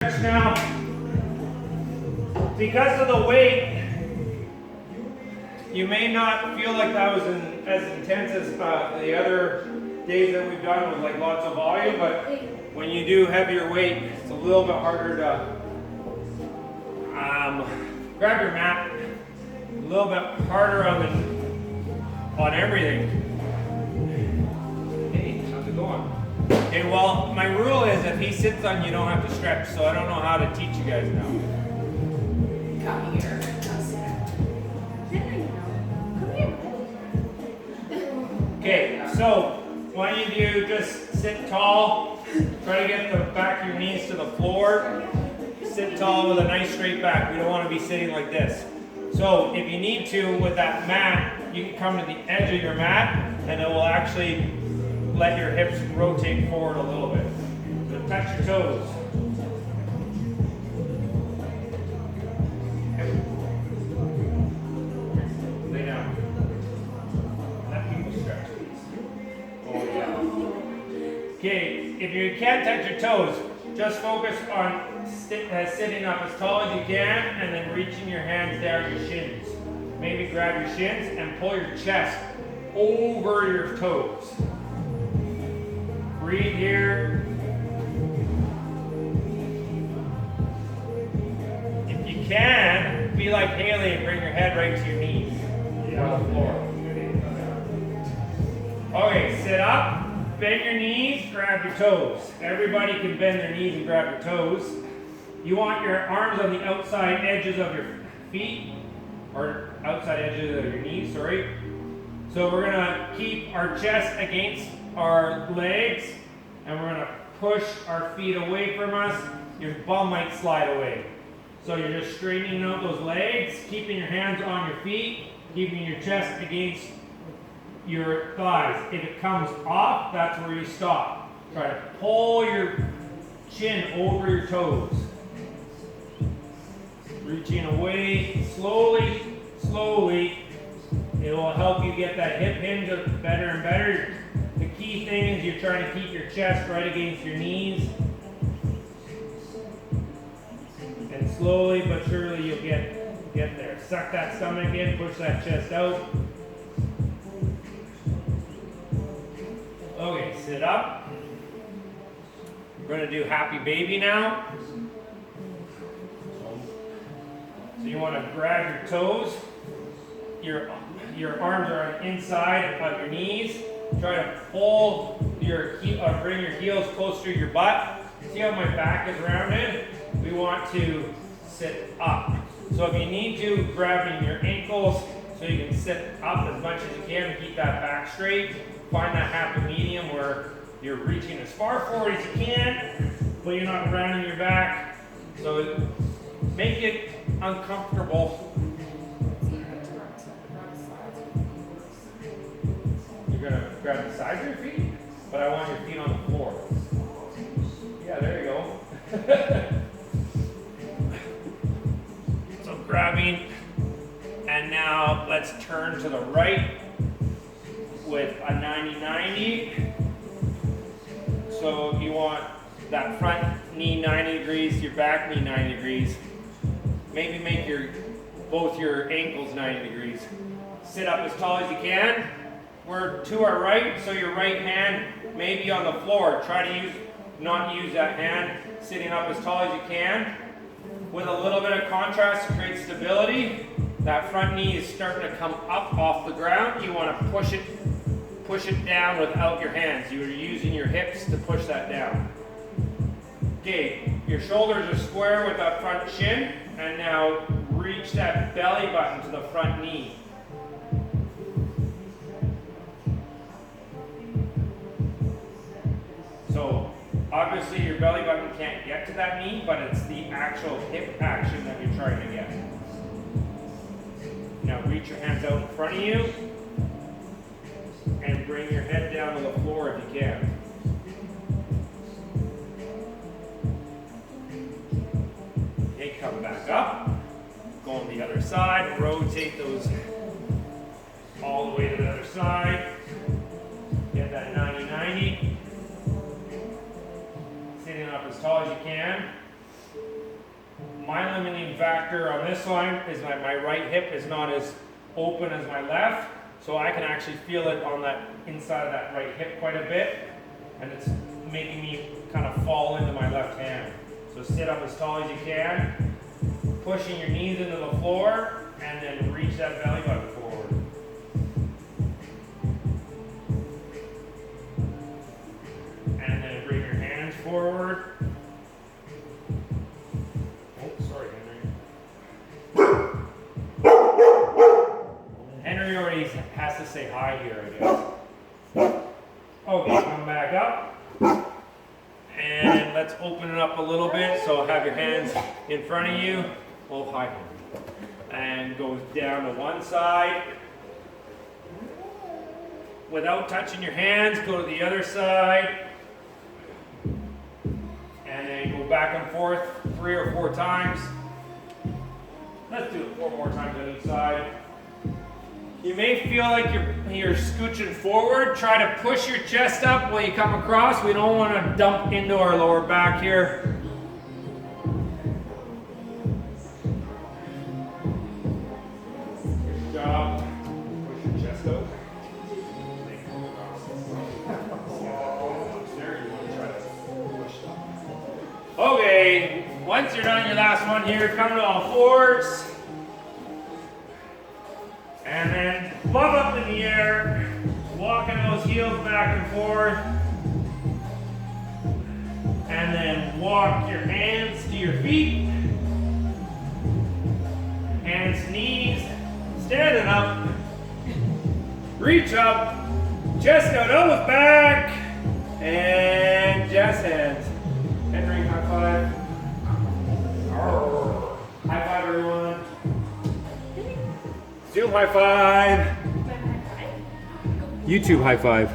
Now, because of the weight, you may not feel like that was as intense as the other days that we've done with like lots of volume, but when you do heavier weight, it's a little bit harder to grab your mat, a little bit harder on everything. Hey, how's it going? Okay, well, my rule is if he sits on, you don't have to stretch, so I don't know how to teach you guys now. Come here. Okay, so what you do, just sit tall, try to get the back of your knees to the floor, sit tall with a nice straight back. We don't want to be sitting like this. So if you need to, with that mat, you can come to the edge of your mat, and it will actually let your hips rotate forward a little bit. So touch your toes. Lay down. Let people stretch, please. Oh, yeah. Okay, if you can't touch your toes, just focus on sitting up as tall as you can and then reaching your hands down your shins. Maybe grab your shins and pull your chest over your toes. Breathe here. If you can, be like Haley and bring your head right to your knees on the floor. Okay, sit up, bend your knees, grab your toes. Everybody can bend their knees and grab your toes. You want your arms on the outside edges of your feet, or outside edges of your knees, sorry. So we're gonna keep our chest against our legs, and we're going to push our feet away from us. Your bum might slide away. So you're just straightening out those legs, keeping your hands on your feet, keeping your chest against your thighs. If it comes off, that's where you stop. Try to pull your chin over your toes. Reaching away slowly, slowly. It will help you get that hip hinge better and better. The key thing is you're trying to keep your chest right against your knees. And slowly but surely you'll get there. Suck that stomach in, push that chest out. Okay, sit up. We're going to do happy baby now. So you want to grab your toes. Your arms are on the inside of your knees. Try to pull bring your heels close to your butt. See how my back is rounded? We want to sit up. So if you need to, grabbing your ankles so you can sit up as much as you can and keep that back straight. Find that happy medium where you're reaching as far forward as you can, but you're not rounding your back. So make it uncomfortable. You're going to grab the sides of your feet, but I want your feet on the floor. Yeah, there you go. So grabbing, and now let's turn to the right with a 90-90. So you want that front knee 90 degrees, your back knee 90 degrees. Maybe make both your ankles 90 degrees. Sit up as tall as you can. We're to our right, so your right hand may be on the floor. Try to not use that hand, sitting up as tall as you can. With a little bit of contrast to create stability. That front knee is starting to come up off the ground. You want to push it down without your hands. You're using your hips to push that down. Okay, your shoulders are square with that front shin, and now reach that belly button to the front knee. So obviously your belly button can't get to that knee, but it's the actual hip action that you're trying to get. Now reach your hands out in front of you and bring your head down to the floor if you can. Okay, come back up. Go on the other side, rotate those all the way to the other side. Get that 90-90. Sitting up as tall as you can. factor on this one is that my right hip is not as open as my left, so I can actually feel it on that inside of that right hip quite a bit, and it's making me kind of fall into my left hand. So sit up as tall as you can, pushing your knees into the floor, and then reach that belly button forward. And then bring your hands forward. Oh, sorry, Henry. Henry already has to say hi here, I guess. Okay, come back up. And let's open it up a little bit. So have your hands in front of you. Oh, hi, Henry. And goes down to one side. Without touching your hands, go to the other side. And then go back and forth 3 or 4 times. Let's do it 4 more times on each side. You may feel like you're scooching forward. Try to push your chest up while you come across. We don't want to dump into our lower back here. Good job. Push your chest out. Okay, once you're done your last one here, come to all fours. And then love up in the air, walking those heels back and forth. And then walk your hands to your feet. Hands to knees, standing up. Reach up, chest out, elbows back, and just hands. Henry, high five. Arr. High five, everyone. Zoom high five. YouTube high five.